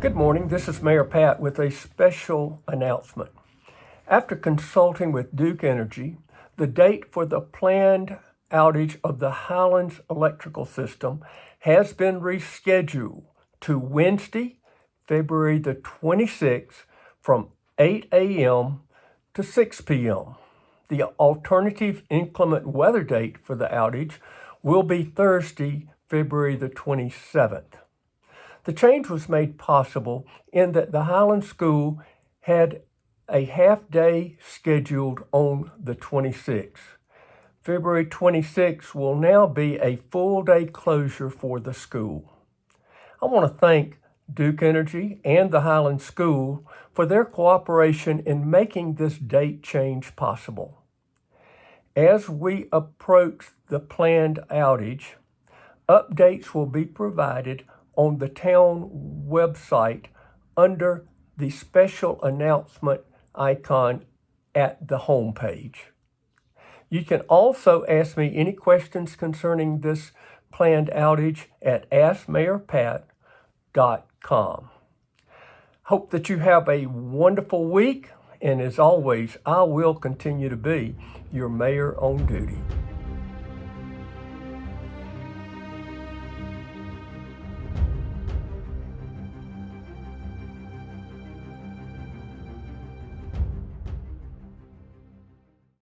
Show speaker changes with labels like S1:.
S1: Good morning. This is Mayor Pat with a special announcement. After consulting with Duke Energy, the date for the planned outage of the Highlands electrical system has been rescheduled to Wednesday, February the 26th from 8 a.m. to 6 p.m. The alternative inclement weather date for the outage will be Thursday, February the 27th. The change was made possible in that the Highlands School had a half-day scheduled on the 26th. February 26th will now be a full-day closure for the school. I want to thank Duke Energy and the Highlands School for their cooperation in making this date change possible. As we approach the planned outage, updates will be provided on the town website under the special announcement icon at the home page. You can also ask me any questions concerning this planned outage at askmayorpat.com. Hope that you have a wonderful week, and as always, I will continue to be your mayor on duty.